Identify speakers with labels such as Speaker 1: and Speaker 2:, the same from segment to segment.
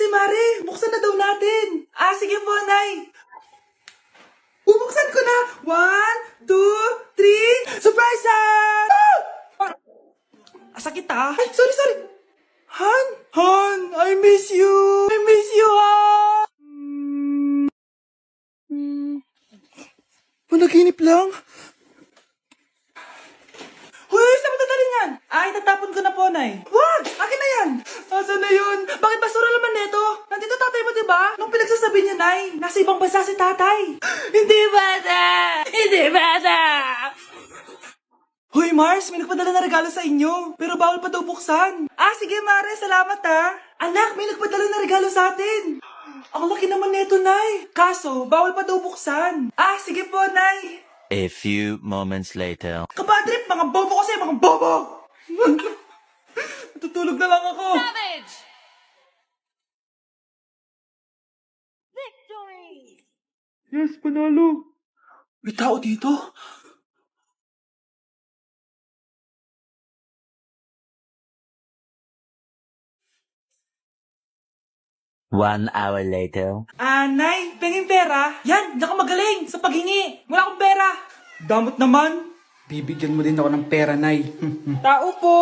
Speaker 1: Mare, buksan na daw natin. Sige po, Nay. Bubuksan ko na. 1, 2, 3. Surprise! Sakit ah. Ay, sorry. Han, I miss you. Panaginip lang. Hoy, saan mo dadalhin yan? Itatapon ko na po, Nay. Wag! Akin na yan! Asan na yun? Bakit basura naman neto? Nandito tatay mo, diba? Nung pinagsasabi niya, Nay, nasa ibang bansa si tatay. Hindi bata! Hoy, Mars, may nagpadala na regalo sa inyo. Pero bawal pa daw buksan. Sige, Mare, salamat Anak, may nagpadala na regalo sa atin. Ang laki naman neto, Nay. Kaso, bawal pa daw buksan. Sige po, Nay.
Speaker 2: A few moments later.
Speaker 1: Kapadrip, mga bobo kasi, mga bobo! Tutulog na lang ako.
Speaker 3: Savage! Victory!
Speaker 1: Yes, panalo. May tao dito?
Speaker 2: One hour later.
Speaker 1: Nay, pengin pera? Yan, diyan ka magaling sa paghingi. Wala akong pera. Damot naman. Bibigyan mo din ako ng pera, Nay. Tao po!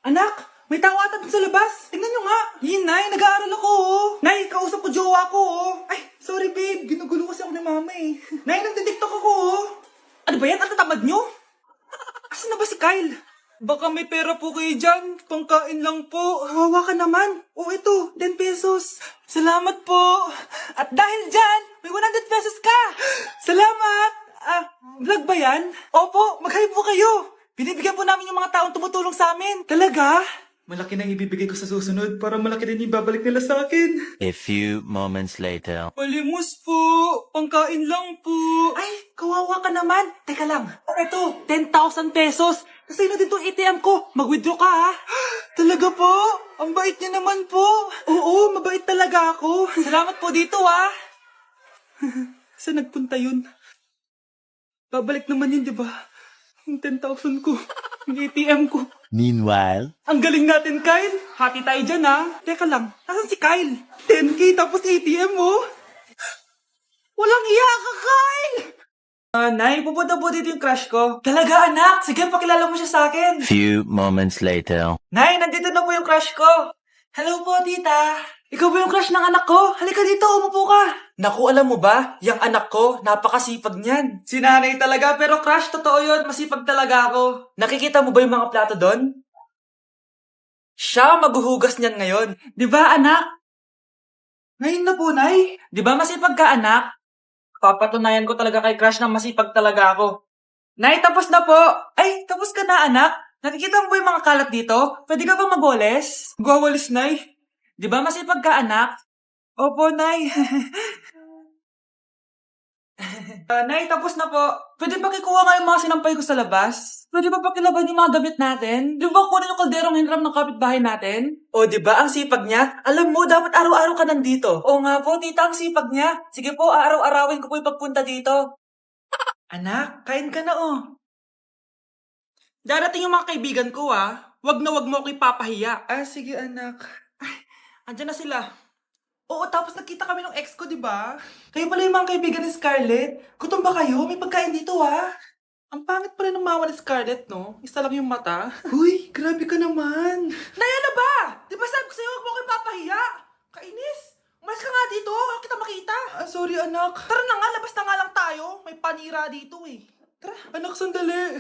Speaker 1: Anak, may tao ata dun sa labas. Tingnan nyo nga. Yun, Nay, nag-aaral ako, Nay, kausap ko jowa ko, Ay, sorry, babe. Ginugulo kasi ako ni mama, Nay, nagtitiktok ako, Ano ba yan? Ang tatamad nyo? Asan na ba si Kyle? Baka may pera po kayo dyan. Pangkain lang po. Hawa ka naman. Ito, 10 pesos. Salamat po. At dahil dyan, may 100 pesos ka. Salamat. Vlog ba yan? Opo, mag-hi po kayo. Binibigyan po namin yung mga taong tumutulong sa amin. Talaga? Malaki na ibibigay ko sa susunod para malaki din yung babalik nila sa akin.
Speaker 2: A few moments later.
Speaker 1: Palimos po. Pangkain lang po. Ay, kawawa ka naman. Teka lang. Ito, 10,000 pesos. Kasi na din itong ATM ko. Mag-withdraw ka, Talaga po? Ang bait niya naman po. Oo, mabait talaga ako. Salamat po dito, Saan nagpunta yun? Babalik naman yun, di ba? Yung 10,000 ko. Yung ATM ko.
Speaker 2: Meanwhile.
Speaker 1: Ang galing natin, Kyle. Hati tayo dyan, Teka lang, nasan si Kyle? 10K tapos ATM, Walang iya ka, Kyle! Nay, pupunta po dito yung crush ko. Talaga, anak? Sige, pakilala mo siya sa akin.
Speaker 2: Few moments later.
Speaker 1: Nay, nandito na po yung crush ko. Hello po, tita. Ikaw ba yung crush ng anak ko? Halika dito, umupo ka. Naku, alam mo ba? Yung anak ko, napakasipag niyan. Si nanay talaga, pero crush, totoo yun. Masipag talaga ako. Nakikita mo ba yung mga plato doon? Siya maghuhugas niyan ngayon. Di ba, anak? Ngayon na po, Nay. Di ba masipag ka, anak? Papatunayan ko talaga kay crush na masipag talaga ako. Nay, tapos na po. Ay, tapos ka na, anak. Nakikita mo ba yung mga kalat dito? Pwede ka bang magwalis? Magwawalis, Nay. Di ba masipag ka, anak? Opo, Nay. Nay, tapos na po. Pwede ba kikuha nga yung mga sinampay ko sa labas? Pwede ba pakilaban yung mga damit natin? Di ba kunin yung kalderong hinram ng kapitbahay natin? O, di ba ang sipag niya? Alam mo, dapat araw-araw ka nandito. O nga po, tita, ang sipag niya. Sige po, araw-arawin ko po yung pagpunta dito. Anak, kain ka na, Darating yung mga kaibigan ko, Wag na wag mo ako ipapahiya. Sige, anak. Ay, andyan na sila. Oo, tapos nagkita kami ng ex ko, di ba? Kayo pala yung mga kaibigan ni Scarlett. Gutom ba kayo? May pagkain dito, Ang pangit pala ng mama ni Scarlett, no? Isa lang yung mata. Uy, grabe ka naman. Naya na ba? Di ba sabi ko sa'yo, huwag mo kayo papahiya? Kainis. Umalis ka nga dito. Huwag kita makita. Sorry, anak. Tara na nga, labas na nga lang tayo. May panira dito, Tara. Anak, sandali.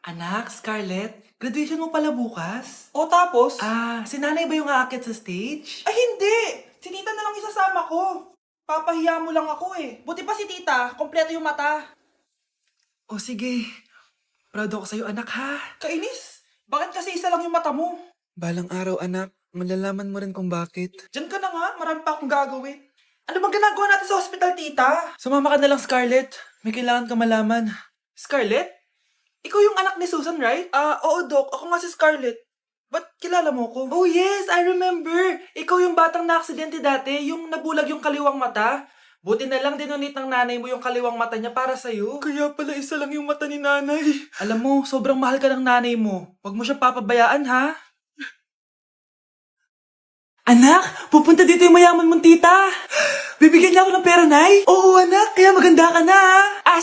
Speaker 1: Anak, Scarlett, graduation mo pala bukas? O tapos? Si nanay ba yung aakit sa stage? Ay, hindi! Si tita na lang isasama ko. Papahiya mo lang ako, Buti pa si tita, kompleto yung mata. O sige, proud ako sa'yo, anak, ha? Kainis! Bakit kasi isa lang yung mata mo? Balang araw, anak, malalaman mo rin kung bakit. Diyan ka na nga, marami pa akong gagawin. Ano bang ginagawa natin sa hospital, tita? Sumama ka na lang, Scarlett. May kailangan ka malaman. Scarlett? Ikaw yung anak ni Susan, right? Oo, Doc. Ako nga si Scarlett. Ba't kilala mo ko? Oh, yes! I remember! Ikaw yung batang na-aksidente dati, yung nabulag yung kaliwang mata. Buti na lang dinonate ng nanay mo yung kaliwang mata niya para sa'yo. Kaya pala isa lang yung mata ni nanay. Alam mo, sobrang mahal ka ng nanay mo. Huwag mo siyang papabayaan, ha? Anak, pupunta dito yung mayaman mong tita. Bibigyan niya ako ng pera, Nay. Oo, anak, kaya maganda ka na.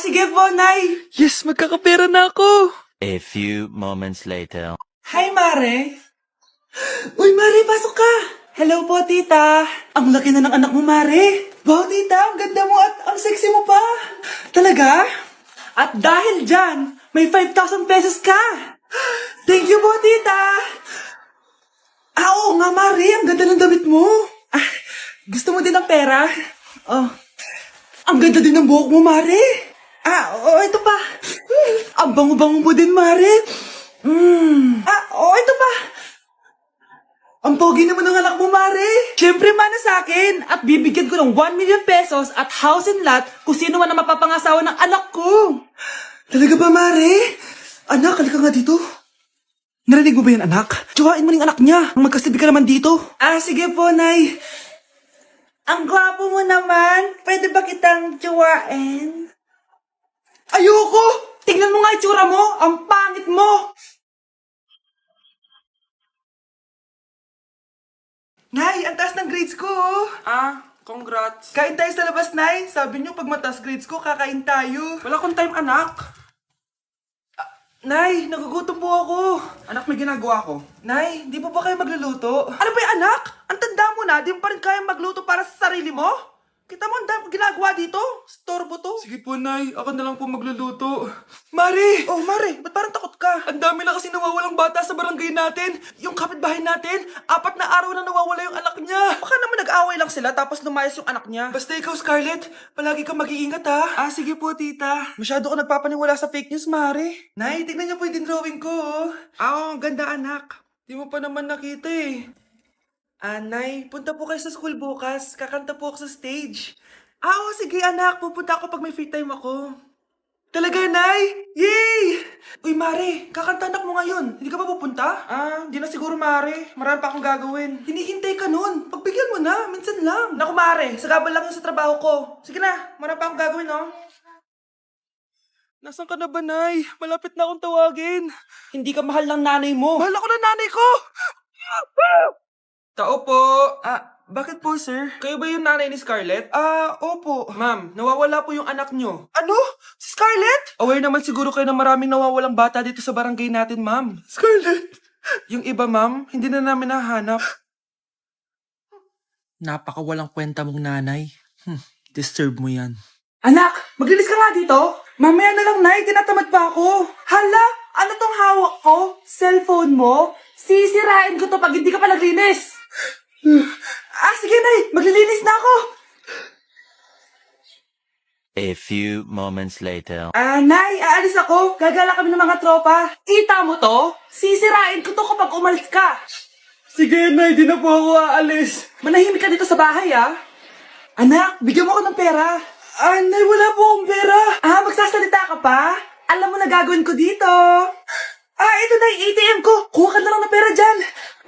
Speaker 1: Sige po, Nay. Yes, magkakapera na ako.
Speaker 2: A few moments later.
Speaker 1: Hi, Mare. Uy, Mare, pasok ka. Hello po, tita. Ang laki na ng anak mo, Mare. Wow, tita, ang ganda mo at ang sexy mo pa. Talaga? At dahil dyan, may 5,000 pesos ka. Thank you po, tita. Oo nga, Mare, ang ganda ng damit mo. Gusto mo din ng pera? Oh. Ang ganda din ng buhok mo, Mare. Ito pa. Ang bango-bango mo din, Mare. Ito pa. Ang pogi naman ng anak mo, Mare. Siyempre, mana sa akin. At bibigyan ko ng 1 million pesos at house and lot kung sino man ang mapapangasawa ng anak ko. Talaga ba, Mare? Anak, halika nga dito. Narinig mo ba yan, anak? Tsuhain mo ng anak niya. Magkasabi ka naman dito. Sige po, Nay. Ang gwapo mo naman. Pwede ba kitang tsuhain? Ayoko! Tingnan mo nga itsura mo. Ang pangit mo. Nay, ang taas ng grades ko, oh.
Speaker 3: Congrats.
Speaker 1: Kain tayo sa labas, Nay. Sabi niyo, pag mataas grades ko, kakain tayo.
Speaker 3: Wala akong time, anak.
Speaker 1: Nay, nagugutom po ako.
Speaker 3: Anak, may ginagawa ko.
Speaker 1: Nay, di po ba kayo magluluto?
Speaker 3: Ano ba yung anak? Ang tanda mo na, di mo pa rin kaya magluto para sa sarili mo? Kita mo ang dami kong ginagawa dito? Storbo to.
Speaker 1: Sige po, Nay. Ako na lang po magluluto. Mari!
Speaker 3: Oh, Mare, ba't parang takot ka?
Speaker 1: Ang dami na kasi nawawalang bata sa barangay natin. Yung kapitbahay natin, 4 na araw na nawawala yung anak niya.
Speaker 3: Baka naman nag-away lang sila tapos lumayas yung anak niya.
Speaker 1: Basta ikaw, Scarlett, palagi kang mag-iingat, ha?
Speaker 3: Sige po, tita. Masyado ko nagpapaniwala sa fake news, Mare.
Speaker 1: Nay, tignan niyo po yung drawing ko, oh.
Speaker 3: Ang ganda, anak.
Speaker 1: Di mo pa naman nakita, eh. Nay, punta po kayo sa school bukas. Kakanta po ako sa stage.
Speaker 3: Sige, anak. Pupunta ako pag may free time ako.
Speaker 1: Talaga, Nay? Yay!
Speaker 3: Uy, Mare, kakanta anak mo ngayon. Hindi ka ba pupunta? Hindi na siguro, Mare. Marami pa akong gagawin.
Speaker 1: Hinihintay ka nun. Pagbigyan mo na, minsan lang.
Speaker 3: Naku, Mare, sagabal lang yun sa trabaho ko. Sige na, marami pa akong gagawin, no?
Speaker 1: Nasaan ka na ba, Nay? Malapit na akong tawagin.
Speaker 3: Hindi ka mahal ng nanay mo.
Speaker 1: Mahal ako ng nanay ko!
Speaker 3: Tao po.
Speaker 1: Bakit po, sir?
Speaker 3: Kayo ba yung nanay ni Scarlett?
Speaker 1: Opo.
Speaker 3: Ma'am, nawawala po yung anak nyo.
Speaker 1: Ano? Si Scarlett?
Speaker 3: Aware naman siguro kayo na maraming nawawalang bata dito sa barangay natin, ma'am.
Speaker 1: Scarlett?
Speaker 3: Yung iba, ma'am, hindi na namin nahanap. Napakawalang kwenta mong nanay. Disturb mo yan.
Speaker 1: Anak, maglinis ka nga dito. Mamaya na lang, Nay. Tinatamad pa ako. Hala, ano tong hawak ko? Cellphone mo? Sisirain ko to pag hindi ka pa naglinis. Sige, Nay. Maglilinis na ako.
Speaker 2: A few moments later.
Speaker 1: Nay, aalis ako. Gagala kami ng mga tropa. Kita mo to? Sisirain ko to kapag umalis ka. Sige, Nay. Di na po ako aalis. Manahimik ka dito sa bahay, Anak, bigyan mo ako ng pera. Nay, wala po akong pera. Magsasalita ka pa? Alam mo na gagawin ko dito. Ito na yung ATM ko. Kuha ka na lang ng pera dyan.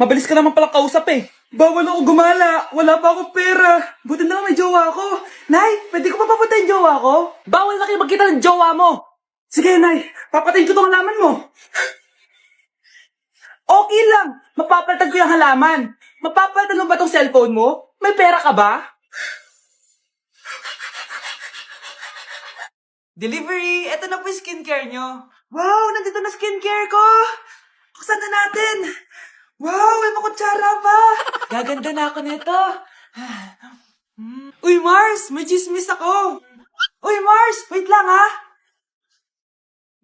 Speaker 1: Mabilis ka naman palang kausap, eh. Bawal ako gumala. Wala pa akong pera. Buti na lang may jowa ako. Nay, pwede ko pa papatayin jowa ko? Bawal na kayo magkita ng jowa mo. Sige, Nay. Papatayin ko tong halaman mo. Okay lang. Mapapalitan ko yung halaman. Mapapalitan mo ba tong cellphone mo? May pera ka ba? Delivery! Ito na po yung skincare nyo. Wow! Nandito na skincare ko! Buksan na natin! Wow! May makutsara pa! Gaganda na ako nito. Uy, Mars! May chismis ako! Uy, Mars! Wait lang, ha!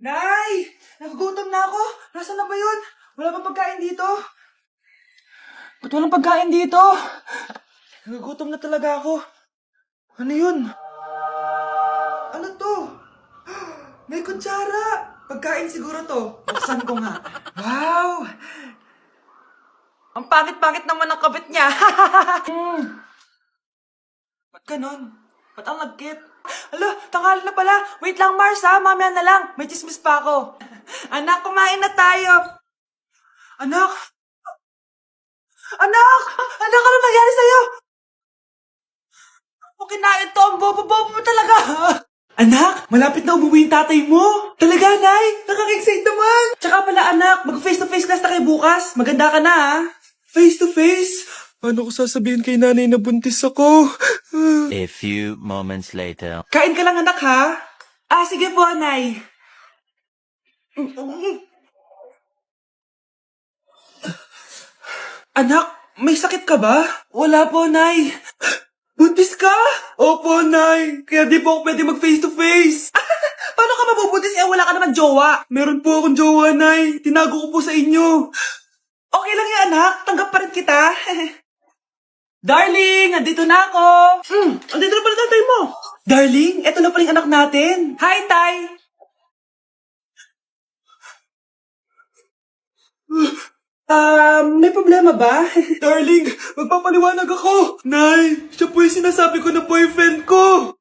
Speaker 1: Nay! Nagugutom na ako! Nasaan na ba yun? Wala bang pagkain dito? Ba't walang pagkain dito? Nagugutom na talaga ako. Ano yun? Ano to? May kutsara! Pagkain siguro to. Buksan ko nga. Wow! Ang pangit-pangit naman ng kabit niya. Ba't ganon? Ba't ang lagkit? Alo, tanghali na pala. Wait lang, Mars, ha? Mamaya na lang. May chismis pa ako. Anak, kumain na tayo. Anak! Anak! Anak, ano nangyari sa'yo? Kung kinain to, ang bobo-bobo mo talaga. Anak, malapit na umuwi yung tatay mo. Talaga, Nay? Nakaka-excite naman. Tsaka pala, anak, mag-face-to-face class na kayo bukas. Maganda ka na, ha? Face-to-face?
Speaker 3: Paano ko sasabihin kay nanay na buntis ako?
Speaker 2: A few moments later.
Speaker 1: Kain ka lang, anak, ha? Ah, sige po, Nay. Anak, may sakit ka ba? Wala po, Nay. Buntis ka? Opo, Nay. Kaya di po ako pwede mag face to face. Paano ka mabubuntis? Wala ka naman jowa. Meron po akong jowa, Nay. Tinago ko po sa inyo. Okay lang yan, anak. Tanggap pa rin kita. Darling, andito na ako. Andito na pala tatay mo. Darling, eto na pala yung anak natin. Hi, Tay. May problema ba? Darling, magpapaliwanag ako. Nay, siya po yung sinasabi ko na boyfriend ko.